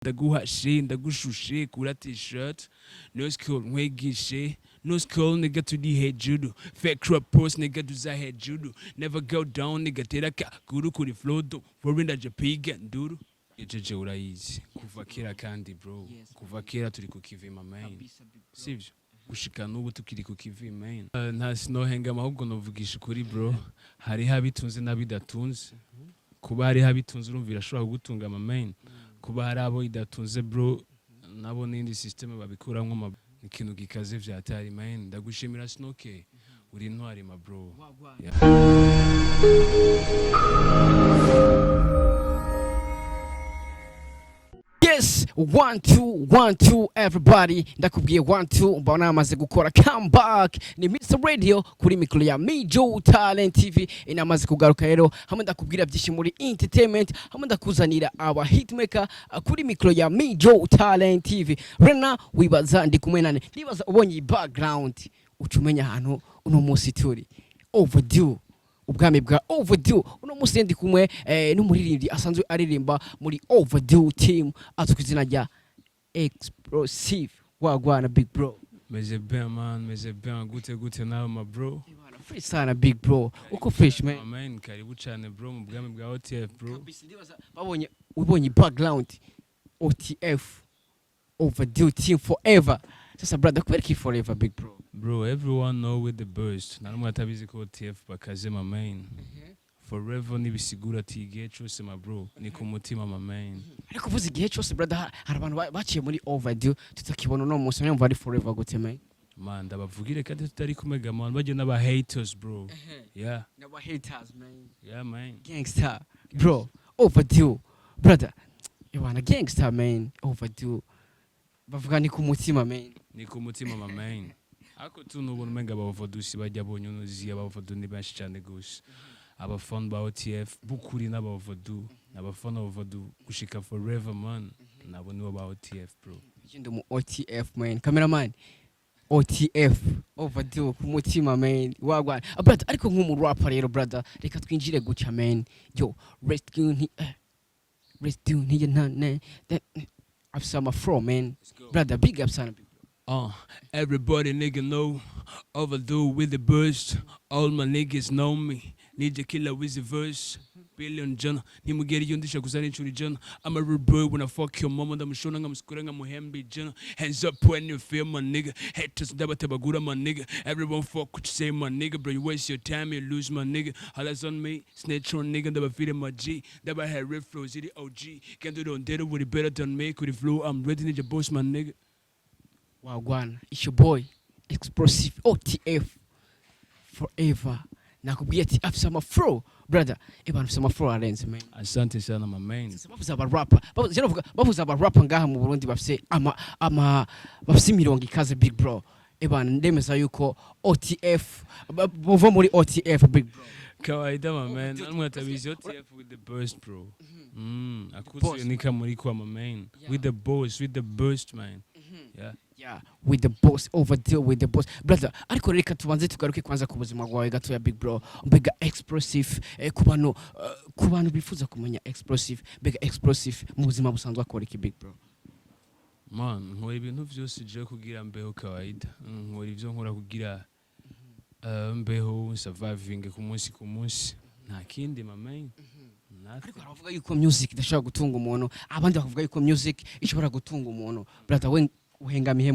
ndaguhashe ndagushushe kura t-shirt no skill nkwegishe no skill nigga turi hejuru fake rap post nigga tuza hejuru never go down nigga teraka guru kuri flow do forinda japiga nduru jeje urayizi kuva kera kandi bro kuva kera turi ku kivi main sivyo gushika n'ubu tukiri ku kivi main nta sinohenga ahubwo novugisha kuri bro hari habitunze nabidatunze kuba hari habitunze urumvira ashobora kugutunga main kuba hari abo idatunze bro nabo n'indi system babikuramwo ikintu gikaze vyatari main ndagushimira sinoke uri intwari ma bro Yes, 1 2 1 2 everybody ndakubwiye 1 2 mbona amaze gukora comeback ni Mr Radio kuri mikro ya Mijo Talent TV inamaze kugaruka rero hamwe ndakubwira byinshi muri entertainment hamwe ndakuzanira aba hitmaker kuri mikro ya Mijo Talent TV rena wibaza ndi kumwe nane nibaza ubonye background ucumenya ahantu uno munsi turi overdue ubwami bwa overdue uno munsi ndi kumwe n'umuririmbyi asanzwe aririmba muri overdue team atukizina rya Explossif wagwana big bro meze bien man meze bien gute nawe ma bro fresh sana big bro uko fresh man karibu cyane bro mu bwami bwa OTF bro ubonye background OTF overdue team forever sasa brother kwereki forever big bro everyone know with the burst namwe atabizi ko OTF bakaze ma main forever nibisigura ati igihe cyose ma bro ni ku mutima ma main ariko uvuze igihe cyose brother hari abantu baciye muri overdue tutakibona no munsi nyamva ari forever gute man ndabavugire kandi tutari kumega man baje n'aba haters bro yeah n'aba haters man yeah man gangster bro overdue brother you wanna gangster man overdue bavuga ni ku mutima man ni ku mutima ma main ako tunubona umenga abavodusi bajya bonyunuzi abavodu ni benshi cyane gusa abafan ba OTF bukuri n'abavodu abafan bavodu gushika forever man nabo nibo ba OTF bro yindo mu OTF man cameraman OTF overdue ku mutima man wagwana brother ariko nk'umu rapper rero brother reka twinjire guca man yo rescue ni nane afsama from man brother big up sana everybody nigga know overdue with the burst all my niggas know me need to kill with the verse billion jana nimugeri yondisha kuzana inchuri jana I'm a real boy when I fuck your mama ndamushona ngamuskura ngamuhembe jana hands up when you feel my nigga haters ndabatabagura my nigga everyone fuck what you say my nigga bro you waste your time you lose my nigga halas on me snitch on nigga ndabafire my G ndaba have red flows the OG can't do on data with it better than me with the flow I'm ready to boss my nigga wagwana it's your boy Explossif OTF forever nakubwiye ati afisa amafro brother abantu afisa amafro arenze man asante sana my man bavuza aba rapper bavuza aba rapper ngaha mu Burundi bafise bafise mirongo ikaze big bro ndemeza yuko OTF bova muri OTF big bro kawaida my man namwe atabizi OTF with the burst bro akuze nika muri kwa my man with the burst man yeah with the boss overdue with the boss brother ariko reka tubanze tugaruke kwanza ku buzima bwawe gato ya big bro mbega Explossif ku bantu bifuza kumenya Explossif mbega Explossif mu buzima busanzwe akora iki big bro man nkora ibintu byose je kugira mbeho kawaida nkora ivyo nkora kugira mbeho surviving ku munsi nta kindi my man ariko aravuga yuko music idashobora gutunga umuntu abandi bakavuga yuko music ishobora gutunga umuntu brother we uhengamiye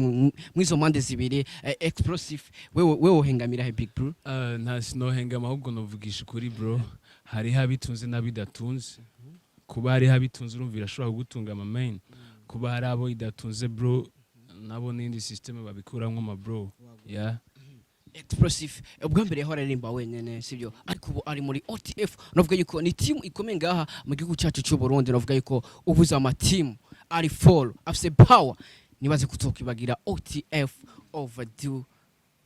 mwizo mande zibiri Explossif wewe uhengamira he big bro nta sinohengama ahubwo novugisha kuri bro hari habitunze nabidatunze kuba hari habitunze urumvira ashobora kugutunga ma main kuba hari abo idatunze bro nabo n'indi system babikuramwo ma bro yeah Explossif ubwa mbere yaho aririmba wenyene sivyo ariko ubu ari muri OTF novuga yuko ni team ikomeye ngaha mu gihugu cyacu cy'u Burundi novuga yuko ubuza ama team ari fall afse power nibaze kutokibagira OTF overdue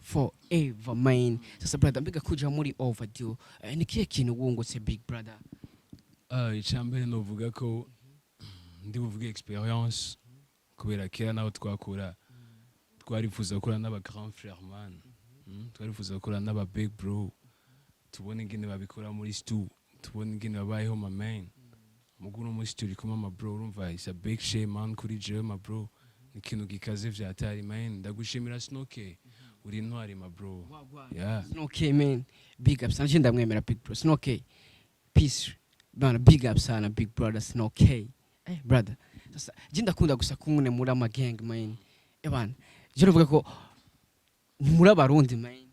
forever man sasa brother mbega kuja muri overdue ni kiye kintu wungutse big brother icambere novuga ko ndi buvuga experience kubera kera naho twakura twarifuza gukora n'aba grand frère man twarifuza gukora n'aba big bro tubone ingene babikora muri stu tubone ingene babayeho my man muguru muri turi kumwe ma bro urumva is a big shame man kuri jewe ma bro ikintu gikaze vyatari man ndagushimira Snoke uri intwari ma bro yeah Snoke man big up sana je ndamwemera big bro Snoke peace bana big up sana big brother Snoke brother sasa je ndakunda gusa kumwe muri ama gang man bana je novuga ko muri abarundi man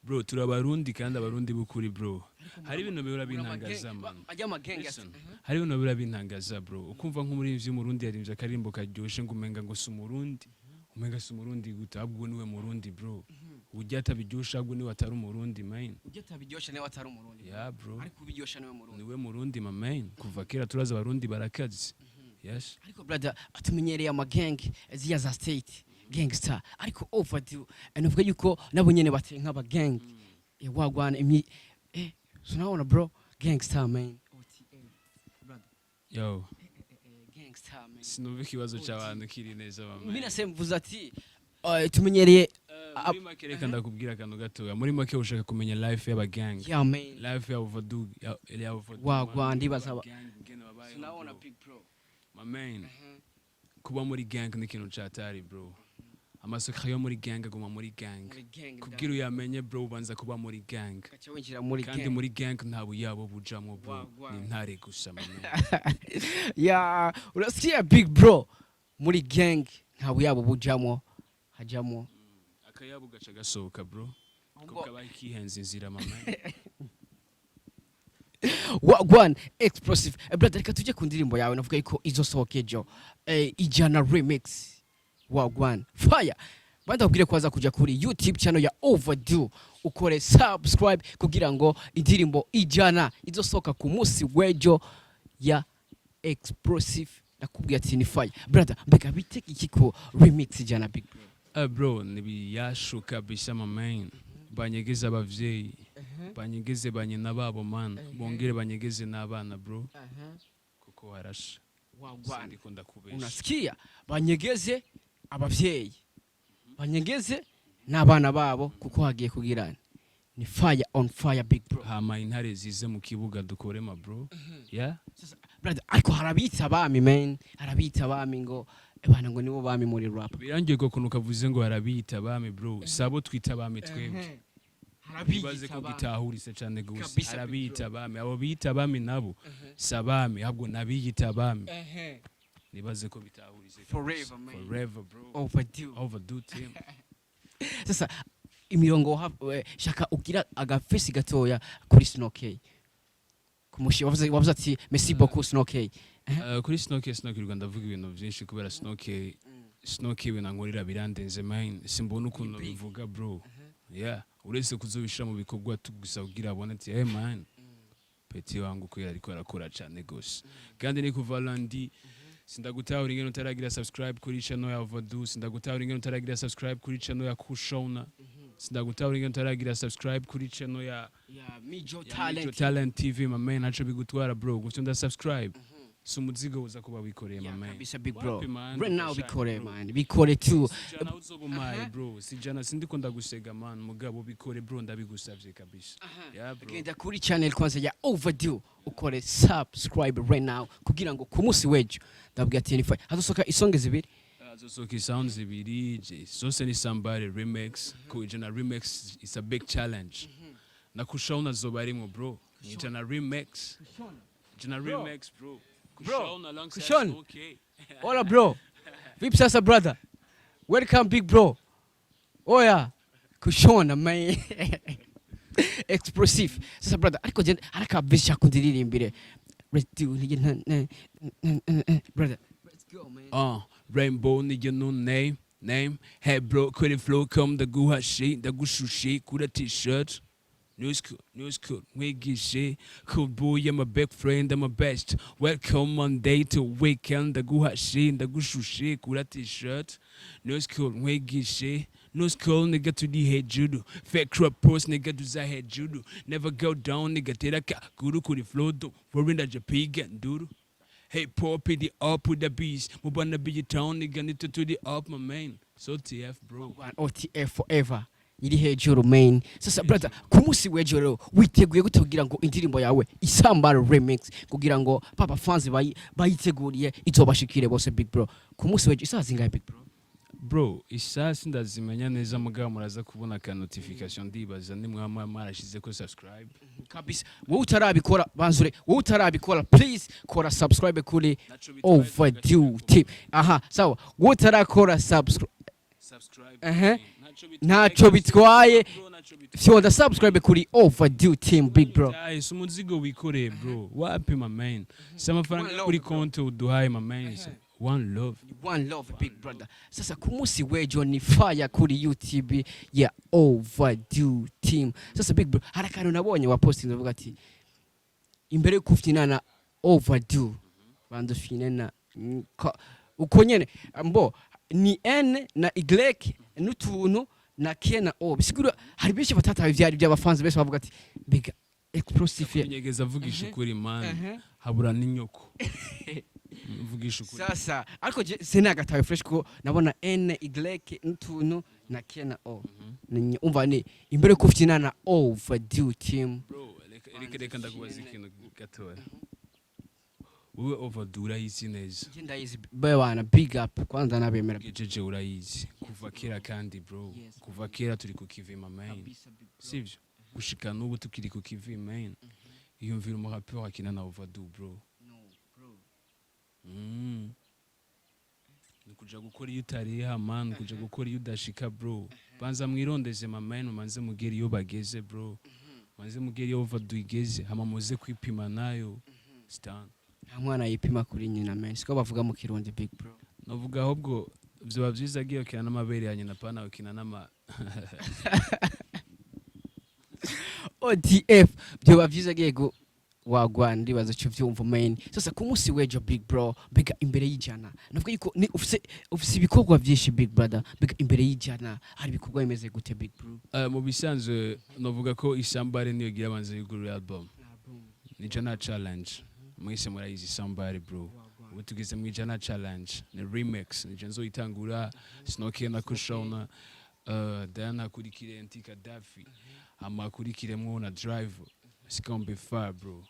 bro turabarundi kandi abarundi bukuri bro hari ibintu bihora bintangaza man hari ibintu bihora bintangaza bro ukumva nk'umurivyi w'umurundi yarimvye akarimbo karyoshe ngo umenga ngo si umurundi umenga si umurundi gute ahubwo niwe murundi bro ujya atabiryoshe ahubwo niwe atari umurundi man ujya atabiryoshe niwe atari umurundi yeah bro ariko ubiryoshe niwe murundi ma man kuva kera turaza abarundi barakaze yes ariko brother atumenyereye ama gang ziya za state gangster ariko overdue novuga yuko nabo nyene bateye nk'aba gang wagwana so naona bro gangster man brother yo gangster man sinumva ikibazo cy'abantu kiri neza mama mina semvuza ati tumenyereye muri make reka ndakubwira akantu gatoya muri make ushaka kumenya life y'aba gang yeah man life ya overdue wagwana ndibaza so naona big bro my man kuba muri gang ni ikintu cyatari bro amasaka yo muri gang aguma muri gang kugira uyamenye bro ubanza kuba muri gang kandi muri gang ntabo yabo bujamwo bro ni ntare gusa mama ya urasikia big bro muri gang ntabo yabo bujamwo hajamwo akayabo gaca gasohoka bro kuko abaye kihenze inzira mama wagwan explosive brother reka tuje ku ndirimbo yawe navuga yuko izosohokejo ijana remix wagwan fire banda kubwire kwaza kuja kuri YouTube channel ya Overdue ukore subscribe kugira ngo indirimbo ijana izosoka ku munsi wejo ya Explossif nakubwiye ati ni fire brother mbega biteki ikiko remix ijana big bro nibiyashuka bisha man banyegeza abavyeyi banyegeze banyina babo man bongere banyegeze n'abana bro kuko harasha wagwan unasikia banyegeze abavyeyi banyegeze n'abana babo kuko hagiye kugirana ni fire on fire big bro hama intare zize mu kibuga dukorema bro yeah brother ariko harabita abami man harabita abami ngo bana ngo nibo bami muri rap birangiye ko kunuka vuze ngo harabita abami bro sabo twita abami twebwe harabize ko gitahurise cyane gusa harabita abami abo bita abami nabo sabami ahubwo nabiyita abami nibaze ko bitahurise forever man forever bro overdue team sasa imirongo shaka ugira agafesi gatoya kuri Snoke kumushi wavuze ati merci beaucoup Snoke kuri Snoke Rwanda ndavuga ibintu byinshi kubera Snoke ibintu nkorera birandenze man simbona ukuntu bivuga bro yeah uretse kuzobishira mu bikorwa tugusa kugira abone ati hey man peti wangu ko ariko arakora cyane gose kandi ni kuva lundi sindagutahura ingene utaragira subscribe kuri channel ya Overdue sindagutahura ingene utaragira subscribe kuri channel ya Kushona sindagutahura ingene utaragira subscribe kuri channel ya Mijo Talent TV my man acha bigutwara bro gutunda subscribe so muzigo uza kuba wikoreye my man kabisa big bro right now bikore man bikore too jana uzobumaye bro sijana sindiko ndagusega man mugabo bikore bro ndabigusavye kabisa yeah bro genda kuri channel kwanza ya Overdue ukore subscribe right now kugira ngo ku munsi wejo ndabwiye ati ni fire hazosoka isonge zibiri hazosoka sounds zibiri zose ni somebody remix ku jana remix is a big challenge na Kushona zoba arimo bro ni jana remix bro Kushona alongside okay hola bro vipi sasa brother welcome big bro oh yeah Kushona man Explossif sasa brother ariko je araka bisha kundiririmbire let's do brother let's go man rainbow ni your new name hey bro could flow come the guhashi the gushushi kura t-shirt New school, mwigishe, cool boy, I'm a big friend, I'm a best. Welcome Monday to weekend, the guhashi, the gushushi, kura t-shirt. New school, mwigishe, no school, nigga to the head judo. Fake crop post, nigga to the head judo. Never go down, nigga, teraka, guru kuri flow do. We're in the Japan, duru. Hey, poor pity up with the beast. Mubana be your town, nigga, need to the up, my man. So TF, bro. OTF forever. iri hejuru main. Sasa brother, ku munsi w'ejo rero witeguye gute kugira ngo indirimbo yawe isambare remix kugira ngo papa fans bayiteguriye izobashikire bose big bro. Ku munsi w'ejo isaha zingahe big bro? Bro, isasi ndazimenya neza mugabo muraza kubona ka notification ndibaza ni mwama marashize ko subscribe. Kabisa. Wowe utarabikora banzure, wowe utarabikora please kora subscribe kuri Overdue TV. Aha, sawa. Wowe utarakora subscribe. Nacho bitwaye. Fyonda subscribe kuri Overdue Team big bro. Guys, umuzigo wikore bro. Wapi my man? Sama faranga kuri konti uduhaye my man. One love big brother. Sasa ku munsi w'ejo ni fire kuri YouTube ya Overdue Team. Sasa big bro, hari akantu nabonye wa posting uvuga ati imbere kuftina na Overdue bandu finena uko nyene mbo ni N na Y n'utuntu na K na O. Bisigura hari benshi batataye ivyari by'abafanzi bese bavuga ati big Explossif nyegeza avugisha ukuri man habura n'inyoko. Mvugisha ukuri. Sasa ariko sinagataye fresh ko nabona N Y n'utuntu na K na O. Umva ni imbere kuftina na Overdue Team. Bro, reka ndakubaza ikintu gatoya. Wewe Overdue urayizi neza. Ngenda yizi bwana big up kwanza nabemera. Jeje urayizi kuva kera kandi bro. Kuva kera turi ku kivi main. Sivyo? Gushika n'ubu tukiri ku kivi main. Iyo mvira mu rapport akina na Overdue bro. Nukuja gukora iyo utariha man, kuja gukora iyo udashika bro. Banza mwirondeze main manze mugeri iyo bageze bro. Manze mugeri iyo Overdue igeze hama muze kwipima nayo. Stand. Mwana yipima kuri nyina men. Siko bavuga mu Kirundi big bro. Navuga ahubwo byo bavyiza giye kina n'amabere ya nyina pana ukina n'ama ODF byo bavyiza giye go wagwa ndibaza cyo vyumva main. Sasa ku munsi w'ejo big bro biga imbere y'ijana navuga yuko ni ufise ibikorwa byinshi big brother biga imbere y'ijana hari ibikorwa bimeze gute big bro? Mu bisanzwe navuga ko isambare niyo gira banze y'iguru album ni jana challenge mwese murayizi isambare bro ubu tugeze mu jana challenge ni remix ni jenzo itangura snoke na kushona dana kurikire antika dafi ama kurikire mwo na drive it's gonna be fire bro.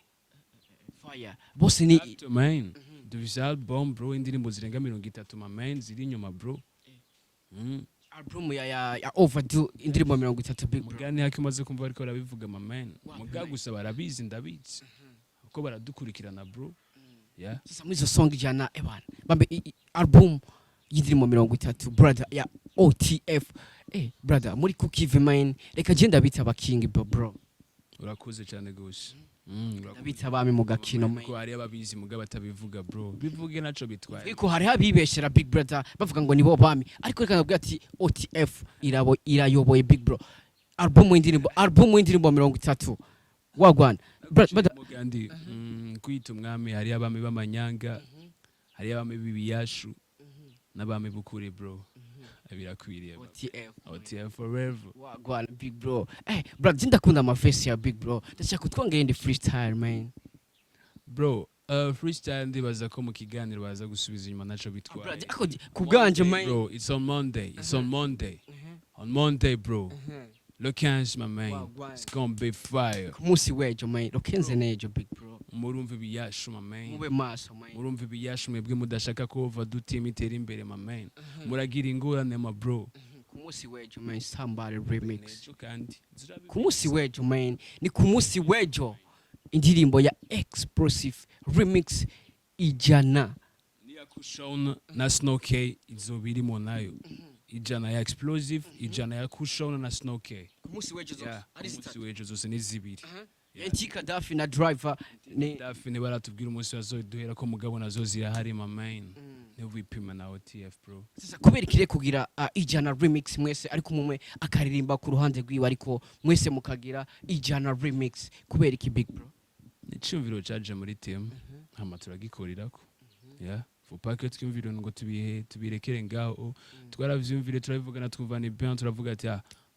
Fire. Bose ni man. Dufise album bro indirimbo zirenga 30 ma man ziri inyuma bro. Album ya Overdue indirimbo 30 big bro. Mugani hakimaze kumva ariko barabivuga ma man. Muga gusa barabizi ndabizi. Uko baradukurikirana bro. Yeah. Sasa mwizo song jana ebana. Bambe album y'indirimbo 30 brother ya OTF. Brother muri kukive man. Reka je ndabita abaking bro. Urakoze cyane gose. Ndabita abami mu gakino man. Ko hari ababizi muga batabivuga bro. Bivuge naco bitwaye. Iko hari habibeshera big brother bavuga ngo nibo bami. Ariko reka ngabwira ati OTF irayoboye big bro. Album y'indirimbo 30. Wagwana. Mugandi kwita umwami hari abami b'amanyanga. Hari abami bibiyashu. N'abami bukure bro. Birakwiriye OTF forever. Wagwana big bro. Bro ndakunda ama face ya big bro. Ndashaka twongeye ndi freestyle man. Bro, freestyle ndibaza ko mu kiganiro baza gusubiza inyuma naco bitwaye. Bro, kubganje man. Bro, it's on Monday. It's on Monday. On Monday bro. Lokenze my man. It's gonna be fire. Kumusi wejo man. Lokenze nejo big bro. Murumva biyashu my man. Mube maso man. Murumva biyashu mwebwe mudashaka ko Overdue Team itera imbere my man. Muragira ingorane my bro. Kumusi wejo man somebody remix. Kumusi wejo man. Ni kumusi wejo. Indirimbo ya Explossif remix ijana. Ni ya kushona na Snoke izobirimo nayo. Ijana ya Explossif, ijana ya kushona na Snoke. Kumusi wejo zose. Kumusi wejo zose ni zibiri. Antika dafi na driver ni dafi ni baratubwira umunsi wazoduhera ko mugabo nazo zirahari my main. Ne wipima na OTF bro. Sasa kubera kire kugira ijana remix mwese ariko mumwe akaririmba ku ruhande rwiwe ariko mwese mukagira ijana remix kubera iki big bro? Nicumviro caje muri team hama turagikorerako. Yeah. Faut pas que twumvire ngo tubirekere ngaho twaravyumvire turabivugana twumvana bien turavuga ati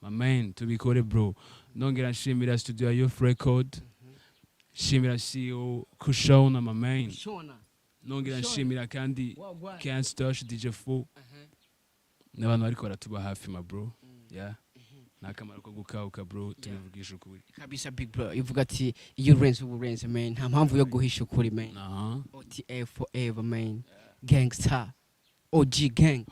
my man tubikore bro. Nongera nshimira studio ya Youth Record. Shimira CEO Kushona my man. Nongera nshimira kandi Can't Touch DJ Fu. N'abantu bariko baratuba hafi my bro. Yeah. nta kamaro ko gukauka bro tubivugisha ukuri kabisa big bro ivuga ati iyo urenze ubu urenze man nta mpamvu yo guhisha ukuri man OTF forever man gangster OG gang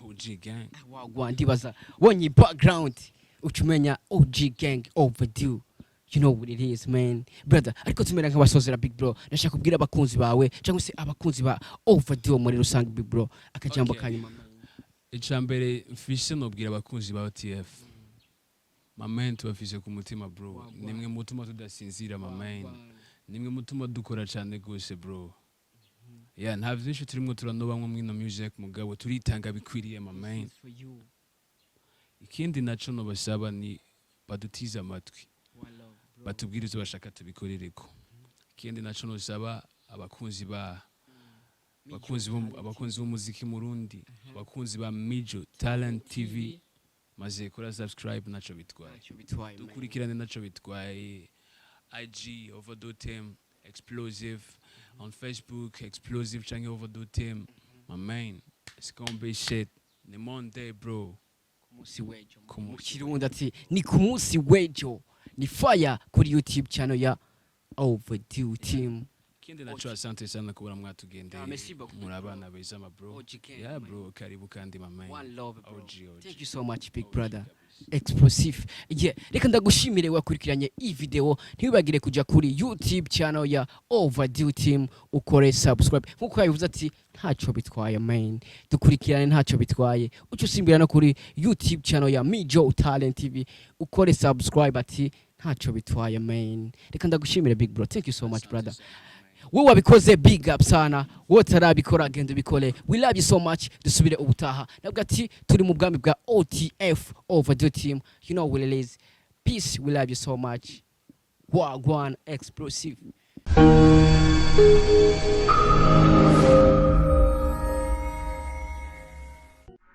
wagwa ndibaza wonye background ucumenya OG gang overdue. You know what it is man brother ariko tumera nk'abasozera big bro ndashaka kubwira abakunzi bawe cyangwa se abakunzi ba overdue muri rusange big bro akajambo kanyuma icambere mfise nobwira abakunzi ba OTF mamen tubafise ku mutima bro nimwe mutuma tudasinzira mamen nimwe mutuma dukora cyane gose bro nta vyinshi turimo turanobamwe mwino music mugabo turitanga bikwiriye mamen ikindi naco no basaba ni badutiza amatwi batubwira ivyo bashaka tubikorereko ikindi naco no saba abakunzi b'umuziki murundi abakunzi ba Mijo Talent TV maze kora subscribe naco bitwaye dukurikirane naco bitwaye IG Overdue Team Explossif on Facebook Explossif change Overdue Team my man it's gonna be shit ni Monday bro Kirundi ati ni ku munsi w'ejo ni fire kuri YouTube channel ya Overdue Team. Kindi nacho asante sana kubona mwatugendeye muri abana beza ma bro bro karibu kandi mama one love bro. Thank you so much big brother Explossif reka ndagushimire wakurikiranye iyi video ntibibagire kuja kuri YouTube channel ya Overdue Team ukore subscribe nkuko yabivuze ati ntaco bitwaye man dukurikirane ntaco bitwaye uco usimbira no kuri YouTube channel ya Mijo Talent TV ukore subscribe ati ntaco bitwaye man reka ndagushimire big bro thank you so much brother wewe wabikoze big up sana wowe tarabikora genda bikole we love you so much dusubire ubutaha nabwo ati turi mu bwami bwa OTF Overdue Team you know what it is peace we love you so much wagwan Explossif